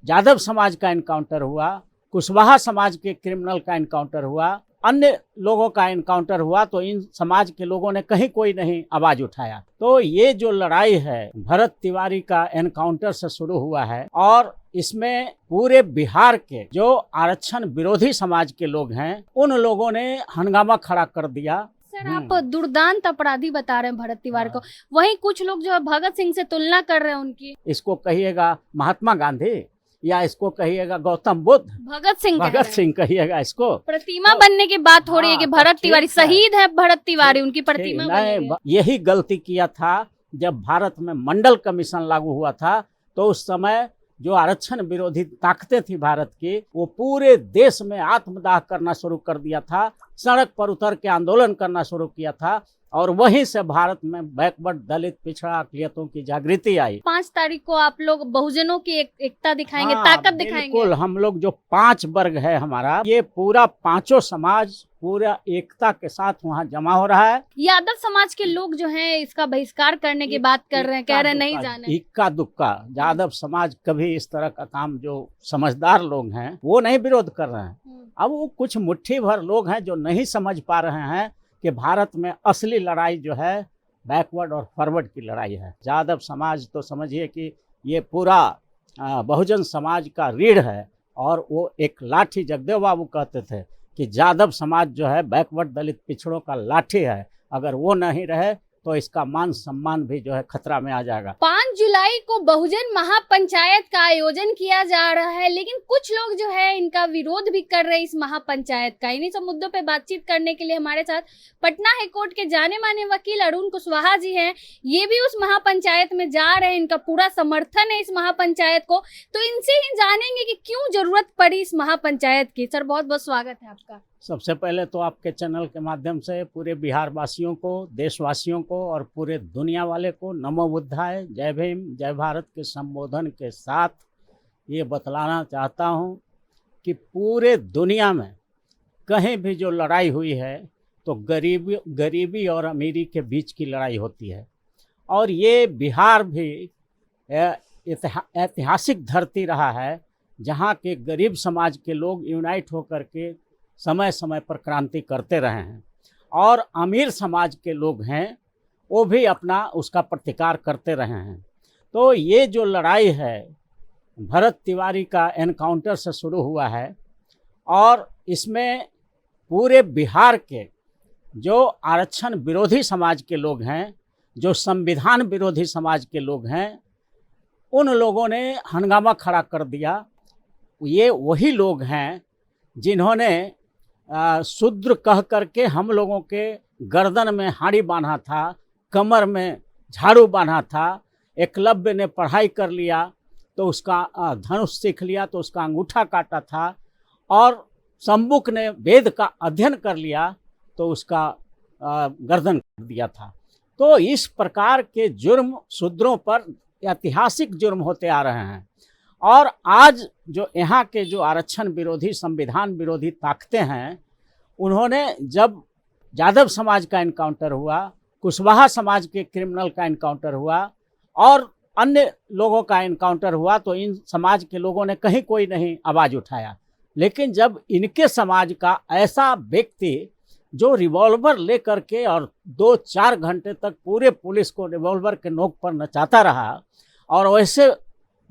जादव समाज का इनकाउंटर हुआ, कुशवाहा समाज के क्रिमिनल का इनकाउंटर हुआ, अन्य लोगों का इनकाउंटर हुआ, तो इन समाज के लोगों ने कहीं कोई नहीं आवाज उठाया। तो ये जो लड़ाई है भरत तिवारी का एनकाउंटर से शुरू हुआ है और इसमें पूरे बिहार के जो आरक्षण विरोधी समाज के लोग हैं उन लोगों ने हंगामा खड़ा कर दिया। सर, आप दुर्दांत अपराधी बता रहे हैं भरत तिवारी को, वहीं कुछ लोग जो है भगत सिंह से तुलना कर रहे हैं उनकी। इसको कहिएगा महात्मा गांधी या इसको कहिएगा गौतम बुद्ध, भगत सिंह कहिएगा, इसको प्रतिमा बनने की बात हो रही है कि भरत तिवारी शहीद है, भरत तिवारी उनकी प्रतिमा बनेगी। यही गलती किया था जब भारत में मंडल कमीशन लागू हुआ था, तो उस समय जो आरक्षण विरोधी ताकतें थी भारत की, वो पूरे देश में आत्मदाह करना शुरू कर दिया था, सड़क पर उतर के आंदोलन करना शुरू किया था और वहीं से भारत में बैकवर्ड दलित पिछड़ा अकलियतों की जागृति आई। 5 तारीख को आप लोग बहुजनों की एकता दिखाएंगे, ताकत दिखाएंगे। बिल्कुल, हम लोग जो 5 वर्ग है हमारा, ये पूरा पांचों समाज पूरा एकता के साथ वहाँ जमा हो रहा है। यादव समाज के लोग जो हैं इसका बहिष्कार करने की बात कर रहे हैं, कह रहे हैं नहीं जाने। इक्का दुक्का यादव समाज कभी इस तरह का काम, जो समझदार लोग हैं वो नहीं विरोध कर रहे हैं। अब वो कुछ मुट्ठी भर लोग हैं जो नहीं समझ पा रहे हैं कि भारत में असली लड़ाई जो है बैकवर्ड और फॉरवर्ड की लड़ाई है। यादव समाज तो समझिए कि ये पूरा बहुजन समाज का रीढ़ है और वो एक लाठी, जगदेव बाबू कहते थे कि यादव समाज जो है बैकवर्ड दलित पिछड़ों का लाठी है, अगर वो नहीं रहे तो इसका मान सम्मान भी जो है खतरा में आ जाएगा। 5 जुलाई को बहुजन महापंचायत का आयोजन किया जा रहा है, लेकिन कुछ लोग जो है इनका विरोध भी कर रहे हैं इस महापंचायत का। इन्हीं सब मुद्दों पे बातचीत करने के लिए हमारे साथ पटना हाईकोर्ट के जाने माने वकील अरुण कुशवाहा जी हैं। ये भी उस महापंचायत में जा रहे हैं, इनका पूरा समर्थन है इस महापंचायत को, तो इनसे ही जानेंगे कि क्यों जरूरत पड़ी इस महापंचायत की। सर, बहुत बहुत स्वागत है आपका। सबसे पहले तो आपके चैनल के माध्यम से पूरे बिहार वासियों को, देशवासियों को और पूरे दुनिया वाले को नमो बुद्धाय, जय भीम, जय भारत के संबोधन के साथ ये बतलाना चाहता हूँ कि पूरे दुनिया में कहीं भी जो लड़ाई हुई है तो गरीबी और अमीरी के बीच की लड़ाई होती है और ये बिहार भी ऐतिहासिक धरती रहा है जहाँ के गरीब समाज के लोग यूनाइट होकर के समय समय पर क्रांति करते रहे हैं और अमीर समाज के लोग हैं वो भी अपना उसका प्रतिकार करते रहे हैं। तो ये जो लड़ाई है भरत तिवारी का एनकाउंटर से शुरू हुआ है और इसमें पूरे बिहार के जो आरक्षण विरोधी समाज के लोग हैं, जो संविधान विरोधी समाज के लोग हैं, उन लोगों ने हंगामा खड़ा कर दिया। ये वही लोग हैं जिन्होंने शूद्र कह करके हम लोगों के गर्दन में हाड़ी बांधा था, कमर में झाड़ू बांधा था। एकलव्य ने पढ़ाई कर लिया तो उसका धनुष सीख लिया तो उसका अंगूठा काटा था और शंबुक ने वेद का अध्ययन कर लिया तो उसका गर्दन काट दिया था। तो इस प्रकार के जुर्म शूद्रों पर ऐतिहासिक जुर्म होते आ रहे हैं और आज जो यहाँ के जो आरक्षण विरोधी, संविधान विरोधी ताकतें हैं, उन्होंने जब यादव समाज का इनकाउंटर हुआ, कुशवाहा समाज के क्रिमिनल का इनकाउंटर हुआ और अन्य लोगों का इनकाउंटर हुआ, तो इन समाज के लोगों ने कहीं कोई नहीं आवाज़ उठाया। लेकिन जब इनके समाज का ऐसा व्यक्ति जो रिवॉल्वर लेकर के और 2-4 घंटे तक पूरे पुलिस को रिवॉल्वर के नोक पर नचाता रहा और वैसे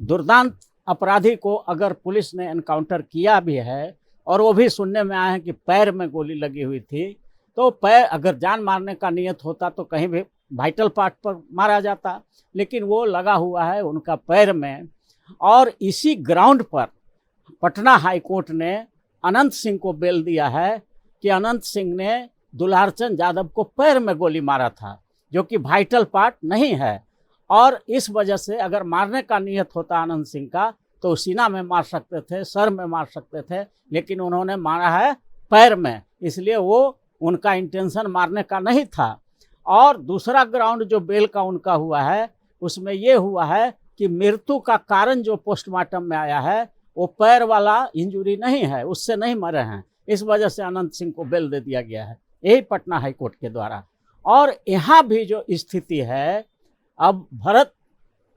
दुर्दांत अपराधी को अगर पुलिस ने एनकाउंटर किया भी है और वो भी सुनने में आया है कि पैर में गोली लगी हुई थी, तो पैर अगर जान मारने का नियत होता तो कहीं भी वाइटल पार्ट पर मारा जाता, लेकिन वो लगा हुआ है उनका पैर में। और इसी ग्राउंड पर पटना हाईकोर्ट ने अनंत सिंह को बेल दिया है कि अनंत सिंह ने दुलारचंद यादव को पैर में गोली मारा था, जो कि वाइटल पार्ट नहीं है। और इस वजह से अगर मारने का नियत होता अनंत सिंह का तो सीना में मार सकते थे, सर में मार सकते थे, लेकिन उन्होंने मारा है पैर में, इसलिए वो उनका इंटेंशन मारने का नहीं था। और दूसरा ग्राउंड जो बेल का उनका हुआ है उसमें ये हुआ है कि मृत्यु का कारण जो पोस्टमार्टम में आया है वो पैर वाला इंजुरी नहीं है, उससे नहीं मरे हैं, इस वजह से अनंत सिंह को बेल दे दिया गया है, यही पटना हाईकोर्ट के द्वारा। और यहाँ भी जो स्थिति है, अब भरत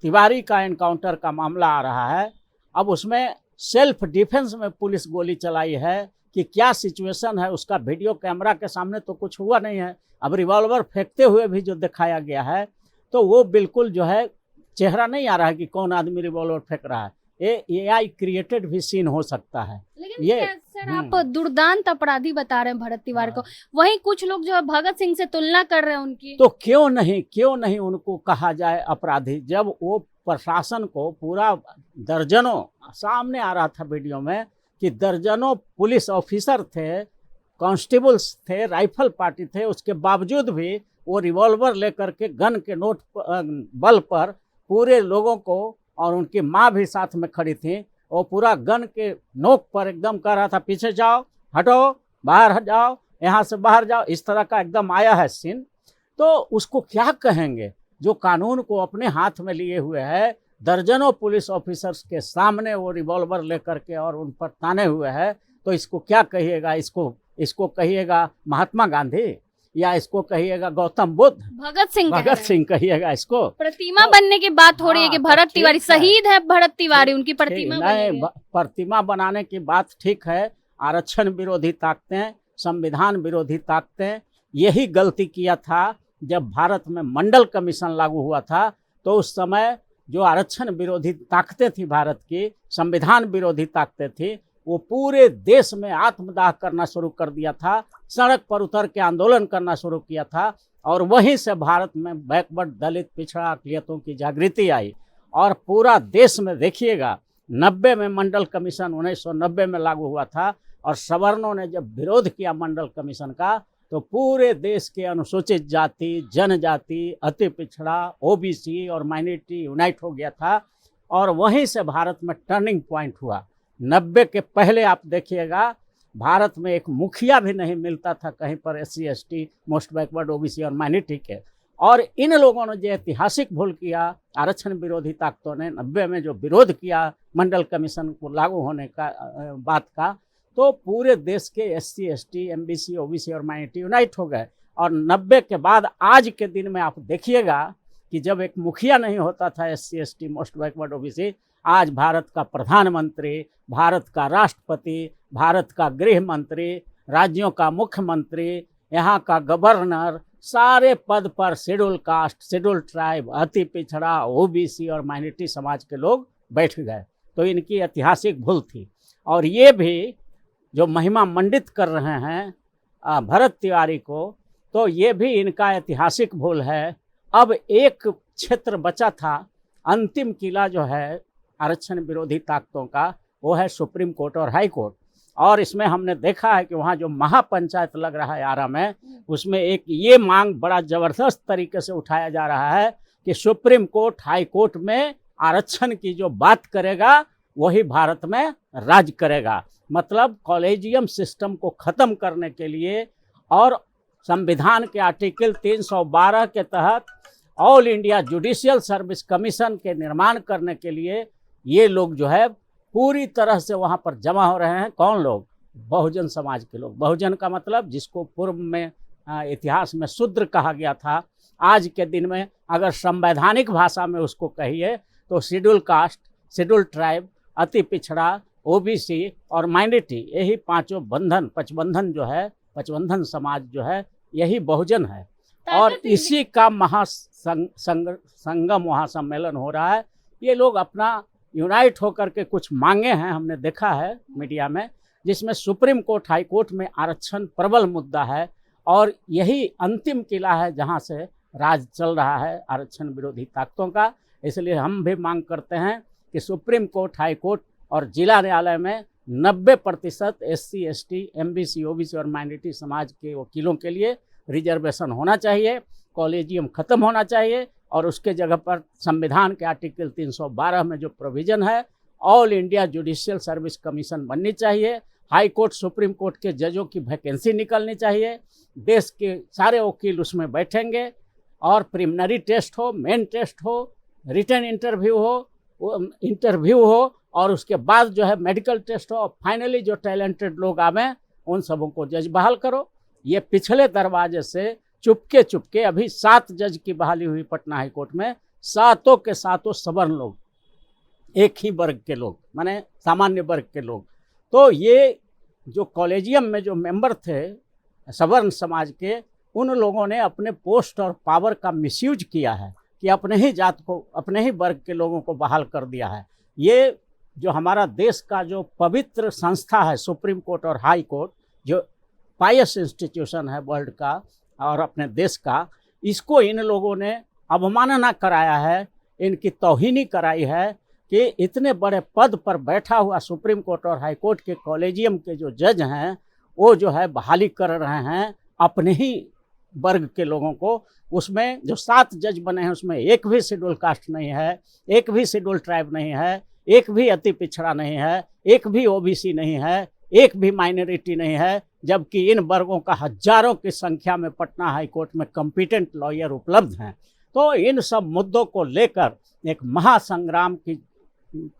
तिवारी का एनकाउंटर का मामला आ रहा है अब उसमें सेल्फ डिफेंस में पुलिस गोली चलाई है कि क्या सिचुएशन है, उसका वीडियो कैमरा के सामने तो कुछ हुआ नहीं है। अब रिवॉल्वर फेंकते हुए भी जो दिखाया गया है तो वो बिल्कुल जो है चेहरा नहीं आ रहा है कि कौन आदमी रिवॉल्वर फेंक रहा है। ये AI क्रिएटेड भी सीन हो सकता है। लेकिन ये क्या सर आप दुर्दांत अपराधी बता रहे हैं भरत तिवारी को, वहीं कुछ लोग जो है भगत सिंह से तुलना कर रहे हैं उनकी। तो क्यों नहीं उनको कहा जाए अपराधी, जब वो प्रशासन को पूरा दर्जनों, सामने आ रहा था वीडियो में कि दर्जनों पुलिस ऑफिसर थे, कांस्टेबल्स थे, राइफल पार्टी थे, उसके बावजूद भी वो रिवॉल्वर लेकर के गन के नोट बल पर पूरे लोगों को, और उनकी माँ भी साथ में खड़ी थी, वो पूरा गन के नोक पर एकदम कह रहा था पीछे जाओ, हटो, बाहर जाओ, यहाँ से बाहर जाओ, इस तरह का एकदम आया है सीन। तो उसको क्या कहेंगे जो कानून को अपने हाथ में लिए हुए है, दर्जनों पुलिस ऑफिसर्स के सामने वो रिवॉल्वर लेकर के और उन पर ताने हुए है, तो इसको क्या कहिएगा? इसको कहिएगा महात्मा गांधी, या इसको कहिएगा गौतम बुद्ध, भगत सिंह कहिएगा इसको? प्रतिमा बनने की बात हो रही है कि भरत तिवारी शहीद है, भरत तिवारी उनकी प्रतिमा नहीं, प्रतिमा बनाने की बात ठीक है। आरक्षण विरोधी ताकतें, संविधान विरोधी ताकतें यही गलती किया था जब भारत में मंडल कमीशन लागू हुआ था। तो उस समय जो आरक्षण विरोधी ताकतें थी भारत की, संविधान विरोधी ताकतें थी, वो पूरे देश में आत्मदाह करना शुरू कर दिया था, सड़क पर उतर के आंदोलन करना शुरू किया था, और वहीं से भारत में बैकवर्ड, दलित, पिछड़ा अक़लियतों की जागृति आई। और पूरा देश में देखिएगा, 90 में मंडल कमीशन 1990 में लागू हुआ था, और सवर्णों ने जब विरोध किया मंडल कमीशन का, तो पूरे देश के अनुसूचित जाति, जनजाति, अति पिछड़ा, OBC और माइनॉरिटी यूनाइट हो गया था, और वहीं से भारत में टर्निंग पॉइंट हुआ। 90 के पहले आप देखिएगा, भारत में एक मुखिया भी नहीं मिलता था कहीं पर SC ST, most backward, OBC और माइनॉरिटी के। और इन लोगों ने जो ऐतिहासिक भूल किया, आरक्षण विरोधी ताकतों ने 90 में जो विरोध किया मंडल कमीशन को लागू होने का बात का, तो पूरे देश के SC ST, MBC, OBC और माइनॉरिटी यूनाइट हो गए। और 90 के बाद आज के दिन में आप देखिएगा कि जब एक मुखिया नहीं होता था SC ST, most backward, OBC, आज भारत का प्रधानमंत्री, भारत का राष्ट्रपति, भारत का गृह मंत्री, राज्यों का मुख्यमंत्री, यहाँ का गवर्नर, सारे पद पर शेड्यूल कास्ट, शेड्यूल ट्राइब, अति पिछड़ा, OBC और माइनॉरिटी समाज के लोग बैठ गए। तो इनकी ऐतिहासिक भूल थी। और ये भी जो महिमा मंडित कर रहे हैं भरत तिवारी को, तो ये भी इनका ऐतिहासिक भूल है। अब एक क्षेत्र बचा था, अंतिम किला जो है आरक्षण विरोधी ताकतों का, वो है सुप्रीम कोर्ट और हाई कोर्ट। और इसमें हमने देखा है कि वहाँ जो महापंचायत लग रहा है आरा में, उसमें एक ये मांग बड़ा ज़बरदस्त तरीके से उठाया जा रहा है कि सुप्रीम कोर्ट, हाई कोर्ट में आरक्षण की जो बात करेगा वही भारत में राज करेगा। मतलब कॉलेजियम सिस्टम को ख़त्म करने के लिए और संविधान के आर्टिकल 312 के तहत all India judicial service commission के निर्माण करने के लिए ये लोग जो है पूरी तरह से वहाँ पर जमा हो रहे हैं। कौन लोग? बहुजन समाज के लोग। बहुजन का मतलब जिसको पूर्व में इतिहास में शूद्र कहा गया था, आज के दिन में अगर संवैधानिक भाषा में उसको कहिए तो शेड्यूल कास्ट, शेड्यूल ट्राइब, अति पिछड़ा, OBC और माइनॉरिटी, यही पांचों बंधन, पचबंधन जो है, पचबंधन समाज जो है, यही बहुजन है। और इसी का संगम वहाँ सम्मेलन हो रहा है। ये लोग अपना यूनाइट होकर के कुछ मांगे हैं, हमने देखा है मीडिया में, जिसमें सुप्रीम कोर्ट, हाई कोर्ट में आरक्षण प्रबल मुद्दा है, और यही अंतिम किला है जहां से राज चल रहा है आरक्षण विरोधी ताकतों का। इसलिए हम भी मांग करते हैं कि सुप्रीम कोर्ट, हाई कोर्ट और जिला न्यायालय में 90% SC ST, MBC, OBC और माइनॉरिटी समाज के वकीलों के लिए रिजर्वेशन होना चाहिए, कॉलेजियम ख़त्म होना चाहिए, और उसके जगह पर संविधान के आर्टिकल 312 में जो प्रोविज़न है, all India judicial service commission बननी चाहिए, हाई कोर्ट, सुप्रीम कोर्ट के जजों की वैकेंसी निकलनी चाहिए, देश के सारे वकील उसमें बैठेंगे, और प्रिलिमिनरी टेस्ट हो, मेन टेस्ट हो, रिटन इंटरव्यू हो, और उसके बाद जो है मेडिकल टेस्ट हो, और फाइनली जो टैलेंटेड लोग आवे उन सबों को जज बहाल करो। ये पिछले दरवाजे से चुपके अभी 7 जज की बहाली हुई पटना हाई कोर्ट में, 7 के 7 सवर्ण लोग, एक ही वर्ग के लोग, माने सामान्य वर्ग के लोग। तो ये जो कॉलेजियम में जो मेंबर थे सवर्ण समाज के, उन लोगों ने अपने पोस्ट और पावर का मिसयूज किया है कि अपने ही जात को, अपने ही वर्ग के लोगों को बहाल कर दिया है। ये जो हमारा देश का जो पवित्र संस्था है सुप्रीम कोर्ट और हाई कोर्ट, जो पायस इंस्टीट्यूशन है वर्ल्ड का और अपने देश का, इसको इन लोगों ने अवमानना कराया है, इनकी तौहीनी कराई है कि इतने बड़े पद पर बैठा हुआ सुप्रीम कोर्ट और हाई कोर्ट के कॉलेजियम के जो जज हैं, वो जो है बहाली कर रहे हैं अपने ही वर्ग के लोगों को। उसमें जो 7 जज बने हैं उसमें एक भी शेड्यूल कास्ट नहीं है, एक भी शेड्यूल ट्राइब नहीं है, एक भी अति पिछड़ा नहीं है, एक भी ओबीसी नहीं है, एक भी माइनॉरिटी नहीं है, जबकि इन वर्गों का हजारों की संख्या में पटना हाई कोर्ट में कॉम्पिटेंट लॉयर उपलब्ध हैं। तो इन सब मुद्दों को लेकर एक महासंग्राम की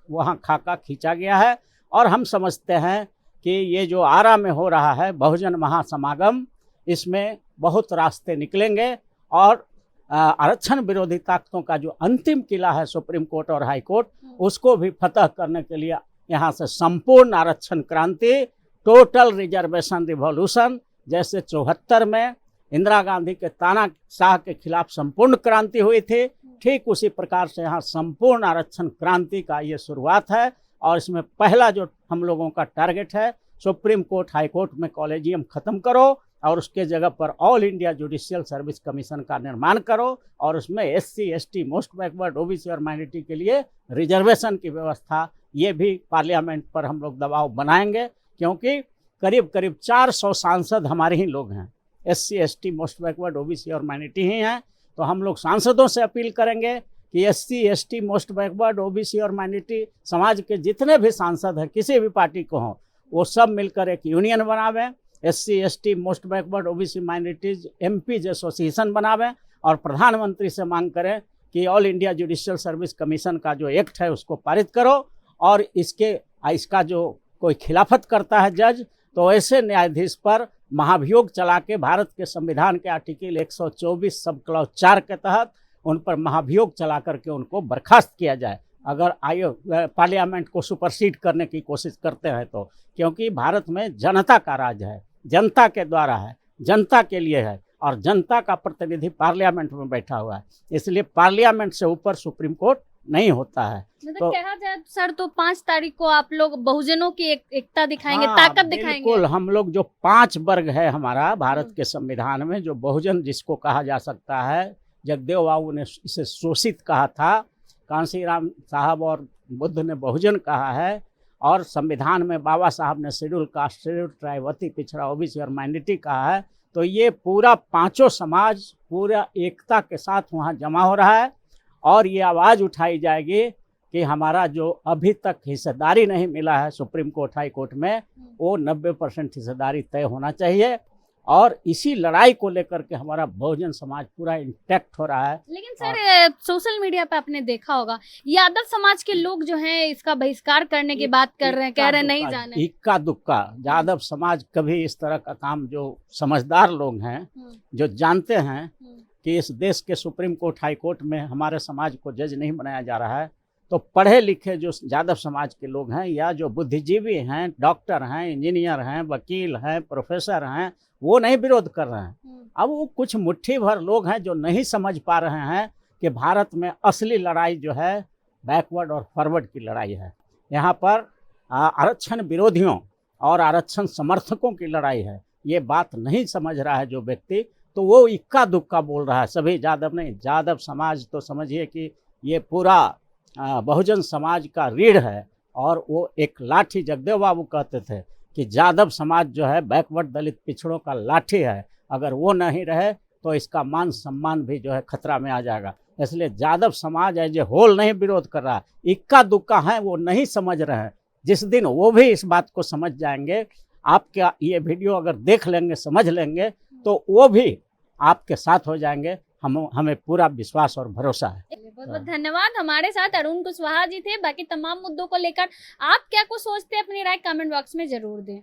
वहाँ खाका खींचा गया है। और हम समझते हैं कि ये जो आरा में हो रहा है बहुजन महासमागम, इसमें बहुत रास्ते निकलेंगे और आरक्षण विरोधी ताकतों का जो अंतिम किला है सुप्रीम कोर्ट और हाई कोर्ट, उसको भी फतह करने के लिए यहाँ से संपूर्ण आरक्षण क्रांति, टोटल रिजर्वेशन रिवॉल्यूशन, जैसे 74 में इंदिरा गांधी के तानाशाह के खिलाफ संपूर्ण क्रांति हुई थी, ठीक उसी प्रकार से यहाँ संपूर्ण आरक्षण क्रांति का ये शुरुआत है। और इसमें पहला जो हम लोगों का टारगेट है, सुप्रीम कोर्ट हाई कोर्ट में कॉलेजियम ख़त्म करो और उसके जगह पर all India judicial service commission का निर्माण करो और उसमें SC ST most backward OBC और माइनॉरिटी के लिए रिजर्वेशन की व्यवस्था, ये भी पार्लियामेंट पर हम लोग दबाव बनाएंगे, क्योंकि करीब करीब 400 सांसद हमारे ही लोग हैं, SC ST most backward OBC और माइनॉरिटी ही हैं। तो हम लोग सांसदों से अपील करेंगे कि SC ST most backward OBC और माइनॉरिटी समाज के जितने भी सांसद हैं, किसी भी पार्टी को हों, वो सब मिलकर एक यूनियन बनावें, SC ST most backward OBC minorities MPs association बनावें और प्रधानमंत्री से मांग करें कि all India judicial service commission का जो एक्ट है उसको पारित करो और इसका जो कोई खिलाफत करता है जज, तो ऐसे न्यायाधीश पर महाभियोग चला के भारत के संविधान के आर्टिकल 124 सब क्लॉज 4 के तहत उन पर महाभियोग चला करके उनको बर्खास्त किया जाए, अगर पार्लियामेंट को सुपरसीड करने की कोशिश करते हैं तो। क्योंकि भारत में जनता का राज है, जनता के द्वारा है, जनता के लिए है और जनता का प्रतिनिधि पार्लियामेंट में बैठा हुआ है, इसलिए पार्लियामेंट से ऊपर सुप्रीम कोर्ट नहीं होता है। मतलब कहा जाए सर, तो 5 तारीख को आप लोग बहुजनों की एकता दिखाएंगे, ताकत दिखाएंगे। बिल्कुल, हम लोग जो 5 वर्ग है हमारा भारत के संविधान में, जो बहुजन जिसको कहा जा सकता है, जगदेव बाबू ने इसे शोषित कहा था, कांशीराम साहब और बुद्ध ने बहुजन कहा है, और संविधान में बाबा साहब ने शेड्यूल कास्ट, शेड्यूल ट्राइब, अति पिछड़ा, ओबीसी और माइनॉरिटी कहा है। तो ये पूरा 5 समाज पूरा एकता के साथ वहाँ जमा हो रहा है और ये आवाज़ उठाई जाएगी कि हमारा जो अभी तक हिस्सेदारी नहीं मिला है सुप्रीम कोर्ट हाई कोर्ट में, वो 90% हिस्सेदारी तय होना चाहिए। और इसी लड़ाई को लेकर के हमारा बहुजन समाज पूरा इंटैक्ट हो रहा है। लेकिन सर, सोशल मीडिया पे आपने देखा होगा यादव समाज के लोग जो हैं इसका बहिष्कार करने की बात कर रहे हैं, कह रहे हैं नहीं जाने। इक्का दुक्का यादव समाज कभी इस तरह का काम, जो समझदार लोग हैं, जो जानते हैं कि इस देश के सुप्रीम कोर्ट हाई कोर्ट में हमारे समाज को जज नहीं बनाया जा रहा है, तो पढ़े लिखे जो यादव समाज के लोग हैं या जो बुद्धिजीवी हैं, डॉक्टर हैं, इंजीनियर हैं, वकील हैं, प्रोफेसर हैं, वो नहीं विरोध कर रहे हैं। अब वो कुछ मुट्ठी भर लोग हैं जो नहीं समझ पा रहे हैं कि भारत में असली लड़ाई जो है बैकवर्ड और फॉरवर्ड की लड़ाई है। यहाँ पर आरक्षण विरोधियों और आरक्षण समर्थकों की लड़ाई है। ये बात नहीं समझ रहा है जो व्यक्ति, तो वो इक्का दुक्का बोल रहा है। सभी यादव नहीं, यादव समाज तो समझिए कि ये पूरा बहुजन समाज का रीढ़ है। और वो एक लाठी, जगदेव बाबू कहते थे कि यादव समाज जो है बैकवर्ड दलित पिछड़ों का लाठी है, अगर वो नहीं रहे तो इसका मान सम्मान भी जो है खतरा में आ जाएगा। इसलिए यादव समाज एज ए होल नहीं विरोध कर रहा है, इक्का दुक्का है, वो नहीं समझ रहे हैं। जिस दिन वो भी इस बात को समझ जाएंगे, आपका ये वीडियो अगर देख लेंगे, समझ लेंगे, तो वो भी आपके साथ हो जाएंगे। हमें पूरा विश्वास और भरोसा है। बहुत बहुत धन्यवाद। हमारे साथ अरुण कुशवाहा जी थे। बाकी तमाम मुद्दों को लेकर आप क्या कुछ सोचते हैं, अपनी राय कमेंट बॉक्स में जरूर दें।